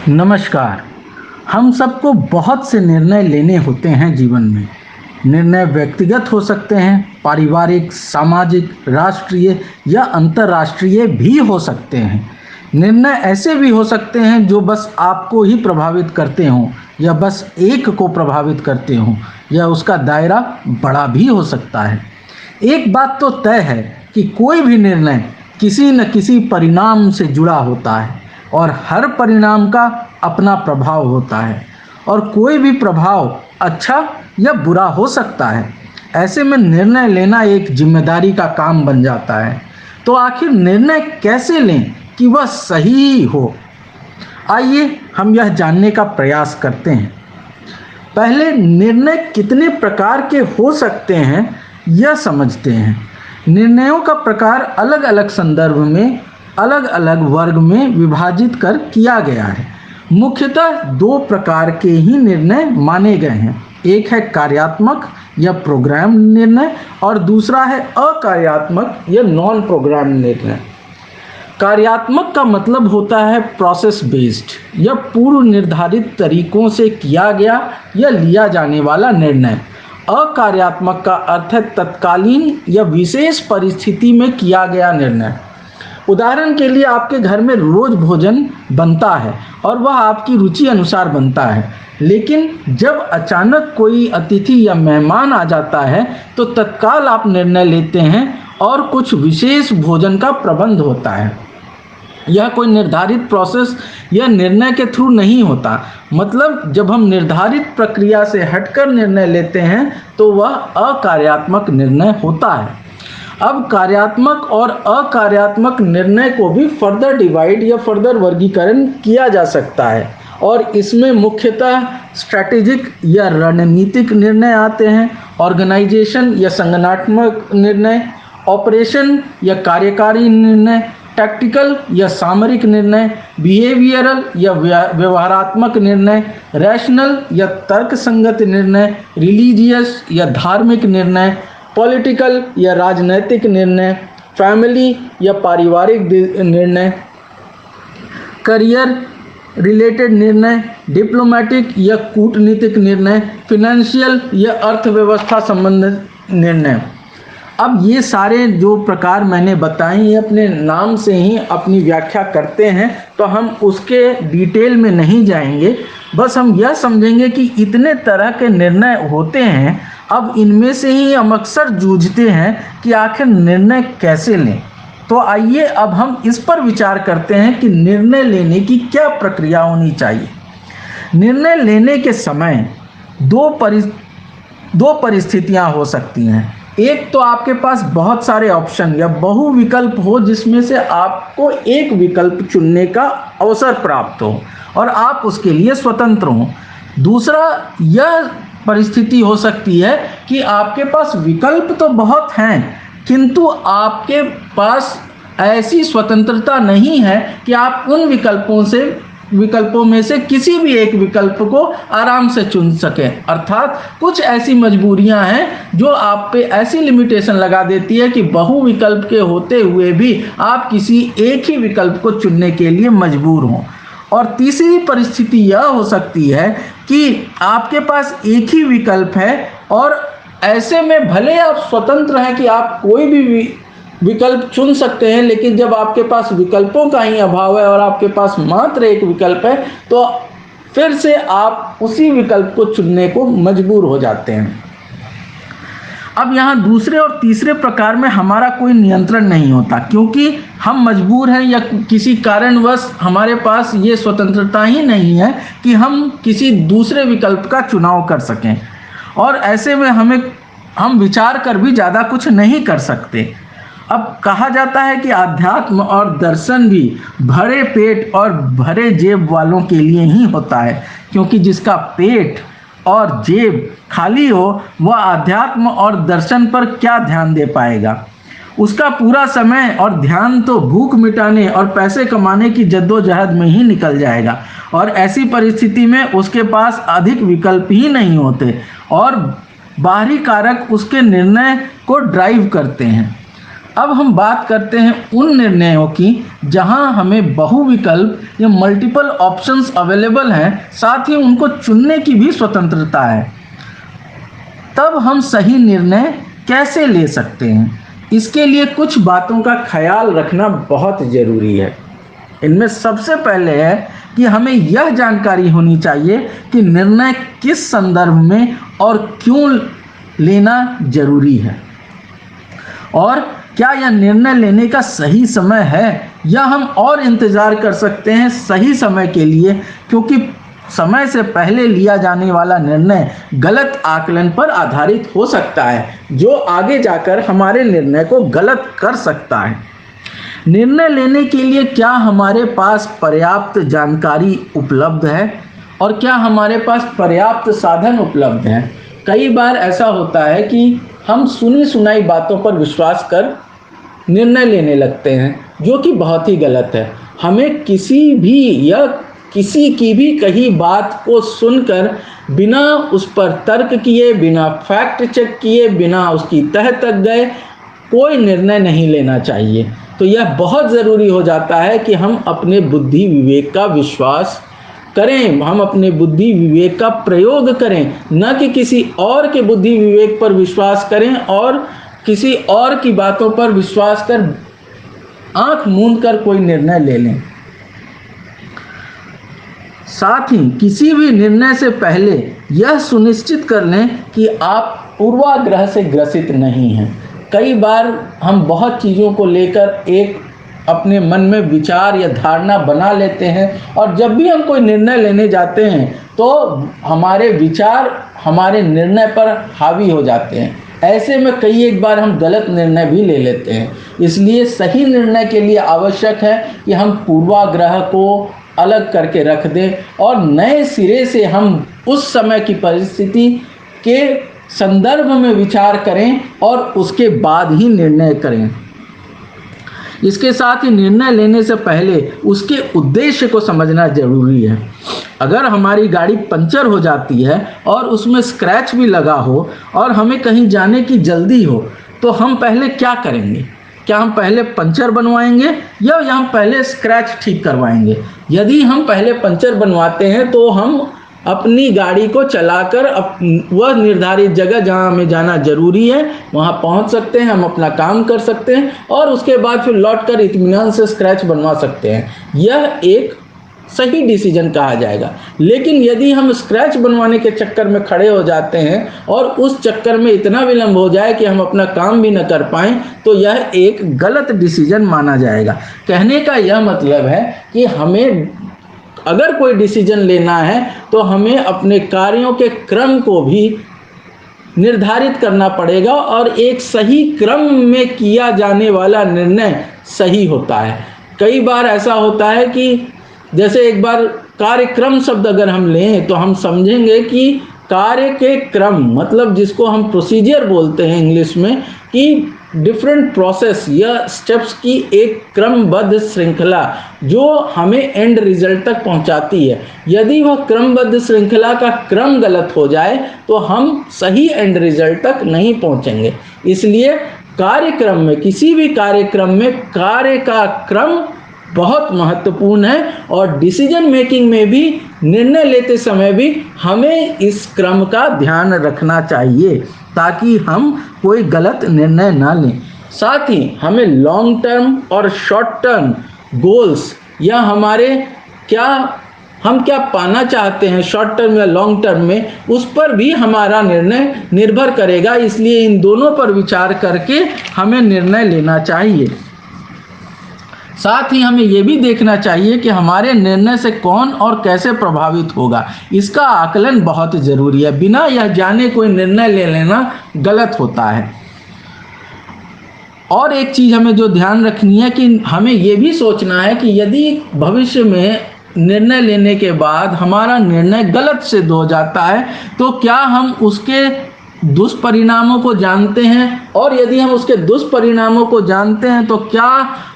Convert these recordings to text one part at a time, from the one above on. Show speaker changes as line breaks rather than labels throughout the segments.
नमस्कार। हम सबको बहुत से निर्णय लेने होते हैं जीवन में। निर्णय व्यक्तिगत हो सकते हैं, पारिवारिक, सामाजिक, राष्ट्रीय या अंतर्राष्ट्रीय भी हो सकते हैं। निर्णय ऐसे भी हो सकते हैं जो बस आपको ही प्रभावित करते हों या बस एक को प्रभावित करते हों, या उसका दायरा बड़ा भी हो सकता है। एक बात तो तय है कि कोई भी निर्णय किसी न किसी परिणाम से जुड़ा होता है और हर परिणाम का अपना प्रभाव होता है, और कोई भी प्रभाव अच्छा या बुरा हो सकता है। ऐसे में निर्णय लेना एक जिम्मेदारी का काम बन जाता है। तो आखिर निर्णय कैसे लें कि वह सही हो? आइए हम यह जानने का प्रयास करते हैं। पहले निर्णय कितने प्रकार के हो सकते हैं यह समझते हैं। निर्णयों का प्रकार अलग अलग संदर्भ में अलग अलग वर्ग में विभाजित कर किया गया है। मुख्यतः दो प्रकार के ही निर्णय माने गए हैं। एक है कार्यात्मक या प्रोग्राम निर्णय, और दूसरा है अकार्यात्मक या नॉन प्रोग्राम निर्णय। कार्यात्मक का मतलब होता है प्रोसेस बेस्ड या पूर्व निर्धारित तरीकों से किया गया या लिया जाने वाला निर्णय। अकार्यात्मक का अर्थ है तत्कालीन या विशेष परिस्थिति में किया गया निर्णय। उदाहरण के लिए आपके घर में रोज भोजन बनता है और वह आपकी रुचि अनुसार बनता है, लेकिन जब अचानक कोई अतिथि या मेहमान आ जाता है तो तत्काल आप निर्णय लेते हैं और कुछ विशेष भोजन का प्रबंध होता है। यह कोई निर्धारित प्रोसेस या निर्णय के थ्रू नहीं होता। मतलब जब हम निर्धारित प्रक्रिया से हटकर निर्णय लेते हैं तो वह अकार्यात्मक निर्णय होता है। अब कार्यात्मक और अकार्यात्मक निर्णय को भी फर्दर डिवाइड या फर्दर वर्गीकरण किया जा सकता है, और इसमें मुख्यतः स्ट्रैटेजिक या रणनीतिक निर्णय आते हैं, ऑर्गेनाइजेशन या संगठनात्मक निर्णय, ऑपरेशन या कार्यकारी निर्णय, टैक्टिकल या सामरिक निर्णय, बिहेवियरल या व्यवहारात्मक निर्णय, रैशनल या तर्कसंगत निर्णय, रिलीजियस या धार्मिक निर्णय, पॉलिटिकल या राजनैतिक निर्णय, फैमिली या पारिवारिक निर्णय, करियर रिलेटेड निर्णय, डिप्लोमेटिक या कूटनीतिक निर्णय, फिनेंशियल या अर्थव्यवस्था संबंधित निर्णय। अब ये सारे जो प्रकार मैंने बताए ये अपने नाम से ही अपनी व्याख्या करते हैं, तो हम उसके डिटेल में नहीं जाएंगे। बस हम यह समझेंगे कि इतने तरह के निर्णय होते हैं। अब इनमें से ही हम अक्सर जूझते हैं कि आखिर निर्णय कैसे लें। तो आइए अब हम इस पर विचार करते हैं कि निर्णय लेने की क्या प्रक्रिया होनी चाहिए। निर्णय लेने के समय दो परिस्थितियां हो सकती हैं। एक तो आपके पास बहुत सारे ऑप्शन या बहु विकल्प हो, जिसमें से आपको एक विकल्प चुनने का अवसर प्राप्त हो और आप उसके लिए स्वतंत्र हों। दूसरा यह परिस्थिति हो सकती है कि आपके पास विकल्प तो बहुत हैं, किंतु आपके पास ऐसी स्वतंत्रता नहीं है कि आप उन विकल्पों में से किसी भी एक विकल्प को आराम से चुन सकें। अर्थात कुछ ऐसी मजबूरियां हैं जो आप पे ऐसी लिमिटेशन लगा देती है कि बहु विकल्प के होते हुए भी आप किसी एक ही विकल्प को चुनने के लिए मजबूर हों। और तीसरी परिस्थिति यह हो सकती है कि आपके पास एक ही विकल्प है और ऐसे में भले आप स्वतंत्र हैं कि आप कोई भी विकल्प चुन सकते हैं, लेकिन जब आपके पास विकल्पों का ही अभाव है और आपके पास मात्र एक विकल्प है तो फिर से आप उसी विकल्प को चुनने को मजबूर हो जाते हैं। अब यहाँ दूसरे और तीसरे प्रकार में हमारा कोई नियंत्रण नहीं होता, क्योंकि हम मजबूर हैं या किसी कारणवश हमारे पास ये स्वतंत्रता ही नहीं है कि हम किसी दूसरे विकल्प का चुनाव कर सकें, और ऐसे में हम विचार कर भी ज़्यादा कुछ नहीं कर सकते। अब कहा जाता है कि अध्यात्म और दर्शन भी भरे पेट और भरे जेब वालों के लिए ही होता है, क्योंकि जिसका पेट और जेब खाली हो वह अध्यात्म और दर्शन पर क्या ध्यान दे पाएगा। उसका पूरा समय और ध्यान तो भूख मिटाने और पैसे कमाने की जद्दोजहद में ही निकल जाएगा, और ऐसी परिस्थिति में उसके पास अधिक विकल्प ही नहीं होते और बाहरी कारक उसके निर्णय को ड्राइव करते हैं। अब हम बात करते हैं उन निर्णयों की जहां हमें बहुविकल्प या मल्टीपल ऑप्शंस अवेलेबल हैं, साथ ही उनको चुनने की भी स्वतंत्रता है। तब हम सही निर्णय कैसे ले सकते हैं, इसके लिए कुछ बातों का ख्याल रखना बहुत ज़रूरी है। इनमें सबसे पहले है कि हमें यह जानकारी होनी चाहिए कि निर्णय किस संदर्भ में और क्यों लेना जरूरी है, और क्या यह निर्णय लेने का सही समय है या हम और इंतज़ार कर सकते हैं सही समय के लिए, क्योंकि समय से पहले लिया जाने वाला निर्णय गलत आकलन पर आधारित हो सकता है, जो आगे जाकर हमारे निर्णय को गलत कर सकता है। निर्णय लेने के लिए क्या हमारे पास पर्याप्त जानकारी उपलब्ध है और क्या हमारे पास पर्याप्त साधन उपलब्ध हैं। कई बार ऐसा होता है कि हम सुनी सुनाई बातों पर विश्वास कर निर्णय लेने लगते हैं, जो कि बहुत ही गलत है। हमें किसी की भी कही बात को सुनकर बिना उस पर तर्क किए, बिना फैक्ट चेक किए, बिना उसकी तह तक गए कोई निर्णय नहीं लेना चाहिए। तो यह बहुत ज़रूरी हो जाता है कि हम अपने बुद्धि विवेक का विश्वास करें, हम अपने बुद्धि विवेक का प्रयोग करें, न कि किसी और के बुद्धि विवेक पर विश्वास करें और किसी और की बातों पर विश्वास कर आंख मूंद कर कोई निर्णय ले लें। साथ ही किसी भी निर्णय से पहले यह सुनिश्चित कर लें कि आप पूर्वाग्रह से ग्रसित नहीं हैं। कई बार हम बहुत चीज़ों को लेकर एक अपने मन में विचार या धारणा बना लेते हैं, और जब भी हम कोई निर्णय लेने जाते हैं तो हमारे विचार हमारे निर्णय पर हावी हो जाते हैं। ऐसे में कई एक बार हम गलत निर्णय भी ले लेते हैं। इसलिए सही निर्णय के लिए आवश्यक है कि हम पूर्वाग्रह को अलग करके रख दें और नए सिरे से हम उस समय की परिस्थिति के संदर्भ में विचार करें और उसके बाद ही निर्णय करें। इसके साथ ही निर्णय लेने से पहले उसके उद्देश्य को समझना जरूरी है। अगर हमारी गाड़ी पंचर हो जाती है और उसमें स्क्रैच भी लगा हो और हमें कहीं जाने की जल्दी हो, तो हम पहले क्या करेंगे? क्या हम पहले पंचर बनवाएंगे या हम पहले स्क्रैच ठीक करवाएंगे? यदि हम पहले पंचर बनवाते हैं तो हम अपनी गाड़ी को चलाकर वह निर्धारित जगह जहां हमें जाना जरूरी है वहां पहुंच सकते हैं, हम अपना काम कर सकते हैं और उसके बाद फिर लौटकर इत्मीनान से स्क्रैच बनवा सकते हैं। यह एक सही डिसीजन कहा जाएगा। लेकिन यदि हम स्क्रैच बनवाने के चक्कर में खड़े हो जाते हैं और उस चक्कर में इतना विलंब हो जाए कि हम अपना काम भी न कर पाएं, तो यह एक गलत डिसीजन माना जाएगा। कहने का यह मतलब है कि हमें अगर कोई डिसीजन लेना है तो हमें अपने कार्यों के क्रम को भी निर्धारित करना पड़ेगा और एक सही क्रम में किया जाने वाला निर्णय सही होता है। कई बार ऐसा होता है कि जैसे एक बार कार्यक्रम शब्द अगर हम लें तो हम समझेंगे कि कार्य के क्रम मतलब जिसको हम प्रोसीजर बोलते हैं इंग्लिश में, कि डिफरेंट प्रोसेस या स्टेप्स की एक क्रमबद्ध श्रृंखला जो हमें एंड रिजल्ट तक पहुंचाती है। यदि वह क्रमबद्ध श्रृंखला का क्रम गलत हो जाए तो हम सही एंड रिजल्ट तक नहीं पहुंचेंगे। इसलिए कार्यक्रम में, किसी भी कार्यक्रम में कार्य का क्रम बहुत महत्वपूर्ण है और डिसीजन मेकिंग में भी, निर्णय लेते समय भी हमें इस क्रम का ध्यान रखना चाहिए ताकि हम कोई गलत निर्णय ना लें। साथ ही हमें लॉन्ग टर्म और शॉर्ट टर्म गोल्स या हम क्या पाना चाहते हैं शॉर्ट टर्म या लॉन्ग टर्म में, उस पर भी हमारा निर्णय निर्भर करेगा। इसलिए इन दोनों पर विचार करके हमें निर्णय लेना चाहिए। साथ ही हमें ये भी देखना चाहिए कि हमारे निर्णय से कौन और कैसे प्रभावित होगा। इसका आकलन बहुत ज़रूरी है। बिना यह जाने कोई निर्णय ले लेना गलत होता है। और एक चीज़ हमें जो ध्यान रखनी है कि हमें ये भी सोचना है कि यदि भविष्य में निर्णय लेने के बाद हमारा निर्णय गलत सिद्ध हो जाता है तो क्या हम उसके दुष्परिणामों को जानते हैं, और यदि हम उसके दुष्परिणामों को जानते हैं तो क्या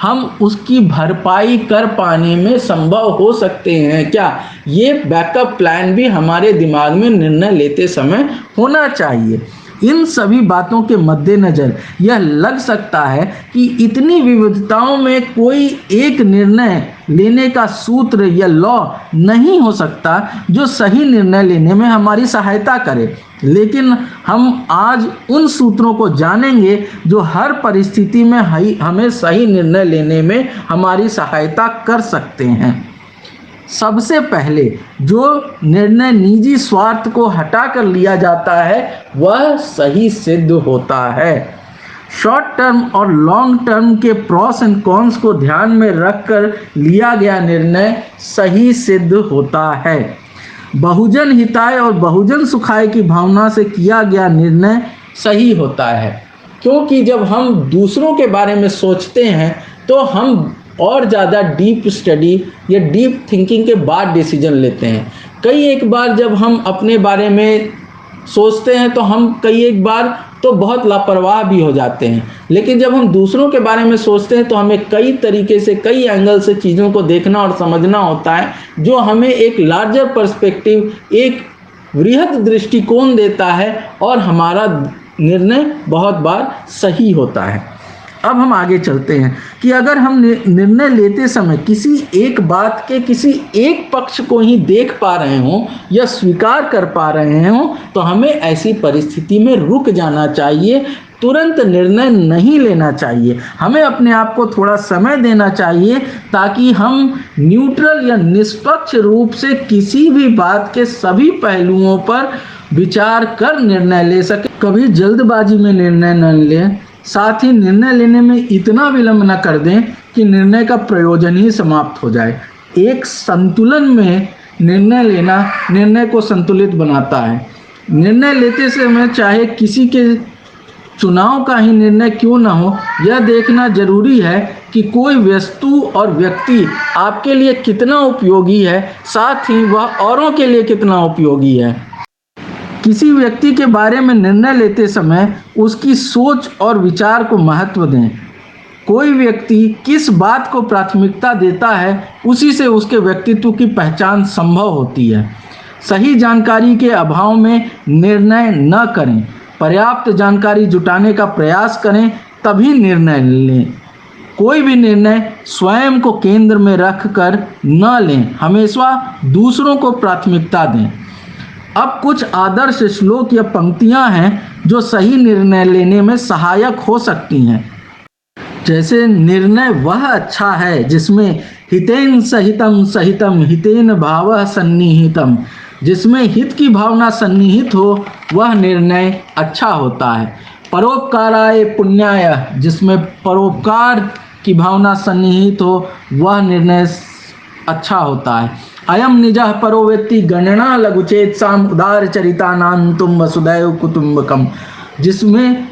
हम उसकी भरपाई कर पाने में संभव हो सकते हैं क्या? ये बैकअप प्लान भी हमारे दिमाग में निर्णय लेते समय होना चाहिए। इन सभी बातों के मद्देनज़र यह लग सकता है कि इतनी विविधताओं में कोई एक निर्णय लेने का सूत्र या लॉ नहीं हो सकता जो सही निर्णय लेने में हमारी सहायता करे। लेकिन हम आज उन सूत्रों को जानेंगे जो हर परिस्थिति में हमें सही निर्णय लेने में हमारी सहायता कर सकते हैं। सबसे पहले जो निर्णय निजी स्वार्थ को हटाकर लिया जाता है वह सही सिद्ध होता है। शॉर्ट टर्म और लॉन्ग टर्म के प्रॉस एंड कॉन्स को ध्यान में रखकर लिया गया निर्णय सही सिद्ध होता है। बहुजन हिताय और बहुजन सुखाय की भावना से किया गया निर्णय सही होता है, क्योंकि जब हम दूसरों के बारे में सोचते हैं तो हम और ज़्यादा डीप स्टडी या डीप थिंकिंग के बाद डिसीजन लेते हैं। कई एक बार जब हम अपने बारे में सोचते हैं तो हम कई एक बार तो बहुत लापरवाह भी हो जाते हैं, लेकिन जब हम दूसरों के बारे में सोचते हैं तो हमें कई तरीके से, कई एंगल से चीज़ों को देखना और समझना होता है, जो हमें एक लार्जर पर्सपेक्टिव, एक वृहद दृष्टिकोण देता है और हमारा निर्णय बहुत बार सही होता है। अब हम आगे चलते हैं कि अगर हम निर्णय लेते समय किसी एक बात के किसी एक पक्ष को ही देख पा रहे हों या स्वीकार कर पा रहे हों तो हमें ऐसी परिस्थिति में रुक जाना चाहिए, तुरंत निर्णय नहीं लेना चाहिए। हमें अपने आप को थोड़ा समय देना चाहिए ताकि हम न्यूट्रल या निष्पक्ष रूप से किसी भी बात के सभी पहलुओं पर विचार कर निर्णय ले सकें। कभी जल्दबाजी में निर्णय न लें, साथ ही निर्णय लेने में इतना विलंब न कर दें कि निर्णय का प्रयोजन ही समाप्त हो जाए। एक संतुलन में निर्णय लेना निर्णय को संतुलित बनाता है। निर्णय लेते समय चाहे किसी के चुनाव का ही निर्णय क्यों न हो, यह देखना जरूरी है कि कोई वस्तु और व्यक्ति आपके लिए कितना उपयोगी है, साथ ही वह औरों के लिए कितना उपयोगी है। किसी व्यक्ति के बारे में निर्णय लेते समय उसकी सोच और विचार को महत्व दें। कोई व्यक्ति किस बात को प्राथमिकता देता है उसी से उसके व्यक्तित्व की पहचान संभव होती है। सही जानकारी के अभाव में निर्णय न करें, पर्याप्त जानकारी जुटाने का प्रयास करें तभी निर्णय लें। कोई भी निर्णय स्वयं को केंद्र में रखकर न लें, हमेशा दूसरों को प्राथमिकता दें। अब कुछ आदर्श श्लोक या पंक्तियां हैं जो सही निर्णय लेने में सहायक हो सकती हैं। जैसे निर्णय वह अच्छा है जिसमें हितेन सहितम सहितम हितेन भावः सन्निहितम, जिसमें हित की भावना सन्निहित हो वह निर्णय अच्छा होता है। परोपकाराय पुण्याय, जिसमें परोपकार की भावना सन्निहित हो वह निर्णय अच्छा होता है। अयम निजः परो व्यक्ति गणना लघुचेत साम उदार चरिता नाम तुम वसुदैव कुटुंबकम, जिसमें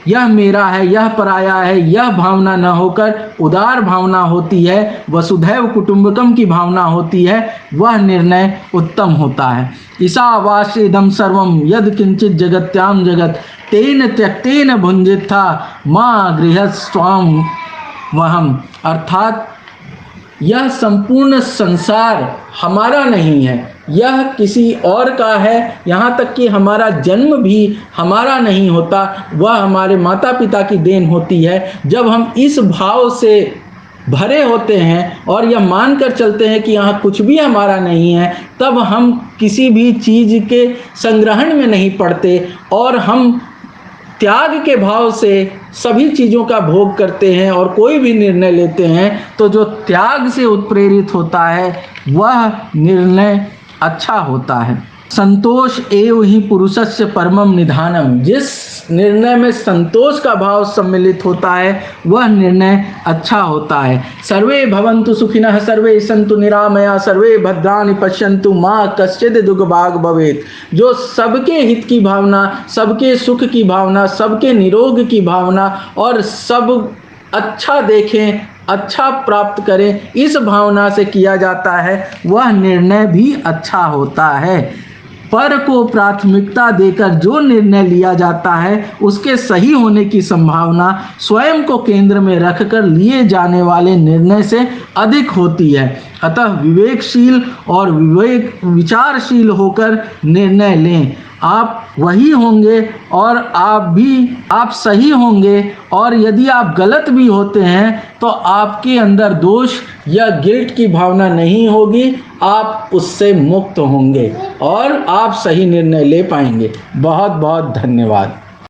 यह मेरा है, यह पराया है, यह भावना न होकर उदार भावना होती है, वसुधैव कुटुंबकम की भावना होती है, वह निर्णय उत्तम होता है। ईशावास्य इदं सर्वं यद किंचित जगत्याम जगत तेन त्यक्तेन भुंजित्था मां गृहस्वाम वहम, अर्थात यह संपूर्ण संसार हमारा नहीं है, यह किसी और का है। यहाँ तक कि हमारा जन्म भी हमारा नहीं होता, वह हमारे माता पिता की देन होती है। जब हम इस भाव से भरे होते हैं और यह मानकर चलते हैं कि यहाँ कुछ भी हमारा नहीं है, तब हम किसी भी चीज़ के संग्रहण में नहीं पड़ते और हम त्याग के भाव से सभी चीज़ों का भोग करते हैं और कोई भी निर्णय लेते हैं तो जो त्याग से उत्प्रेरित होता है वह निर्णय अच्छा होता है। संतोष एव ही पुरुषस्य परमम निधानम, जिस निर्णय में संतोष का भाव सम्मिलित होता है वह निर्णय अच्छा होता है। सर्वे भवन्तु सुखिनः सर्वे सन्तु निरामया सर्वे भद्राणि पश्यन्तु माँ कश्चित् दुर्भाग भवेत्, जो सबके हित की भावना, सबके सुख की भावना, सबके निरोग की भावना और सब अच्छा देखें, अच्छा प्राप्त करें, इस भावना से किया जाता है वह निर्णय भी अच्छा होता है। पर को प्राथमिकता देकर जो निर्णय लिया जाता है उसके सही होने की संभावना स्वयं को केंद्र में रखकर लिए जाने वाले निर्णय से अधिक होती है। अतः विवेकशील और विचारशील होकर निर्णय लें आप वही होंगे और आप सही होंगे, और यदि आप गलत भी होते हैं तो आपके अंदर दोष या गिल्ट की भावना नहीं होगी, आप उससे मुक्त होंगे और आप सही निर्णय ले पाएंगे। बहुत बहुत धन्यवाद।